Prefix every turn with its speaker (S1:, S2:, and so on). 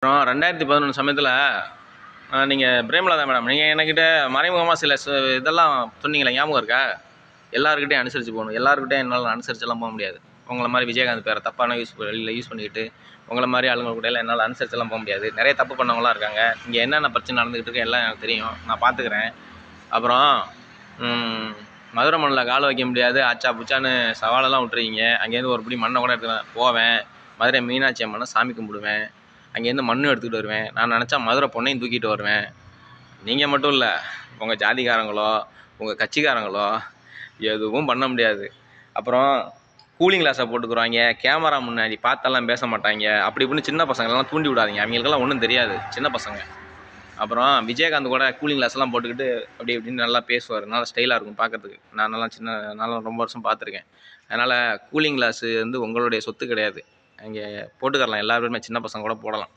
S1: அப்புறம் 2011 சமயத்தில் நீங்கள் பிரேமலதா மேடம் நீங்கள் என்கிட்ட மறைமுகமாக சில இதெல்லாம் சொன்னீங்களே ஞாபகம் இருக்கா? எல்லாருக்கிட்டையும் அனுசரித்து போகணும். எல்லாருக்கிட்டையும் என்னால் அனுசரிச்செல்லாம் போக முடியாது. உங்கள மாதிரி விஜயகாந்த் பேரை தப்பான யூஸ் பண்ணிக்கிட்டு உங்கள மாதிரி ஆளுங்க கூடலாம் என்னால் அனுசரிச்செல்லாம் போக முடியாது. நிறைய தப்பு பண்ணவங்களாம் இருக்காங்க. இங்கே என்னென்ன பிரச்சனை நடந்துக்கிட்டு இருக்கு எல்லாம் எனக்கு தெரியும். நான் பார்த்துக்கிறேன். அப்புறம் மதுரை மண்ணில் கால் வைக்க முடியாது ஆச்சா புச்சான்னு சவாலெல்லாம் விட்டுருக்கீங்க. அங்கேருந்து ஒரு பிடி மண்ணை கூட எடுத்துக்கிறேன் போவேன். மதுரை மீனாட்சி அம்மனை சாமி கும்பிடுவேன். அங்கேருந்து மண் எடுத்துக்கிட்டு வருவேன். நான் நினச்சா மதுரை பொண்ணையும் தூக்கிட்டு வருவேன். நீங்கள் மட்டும் இல்லை, உங்கள் ஜாதிக்காரங்களோ உங்கள் கட்சிக்காரங்களோ எதுவும் பண்ண முடியாது. அப்புறம் கூலிங் கிளாஸை போட்டுக்குறாங்க. கேமரா முன்னாடி பார்த்தெல்லாம் பேச மாட்டாங்க. அப்படி இப்படின்னு சின்ன பசங்களெல்லாம் தூண்டி விடாதீங்க. அவங்களுக்கெல்லாம் ஒன்றும் தெரியாது, சின்ன பசங்க. அப்புறம் விஜயகாந்த் கூட கூலிங் கிளாஸ்லாம் போட்டுக்கிட்டு அப்படி இப்படின்னு நல்லா பேசுவார். நல்லா ஸ்டைலாக இருக்கும் பார்க்கறதுக்கு. நான்லாம் ரொம்ப வருஷம் பார்த்துருக்கேன். அதனால் கூலிங் கிளாஸு வந்து உங்களுடைய சொத்து கிடையாது. அங்கே போட்டுக்கரலாம். எல்லாருமே சின்ன பசங்க கூட போடலாம்.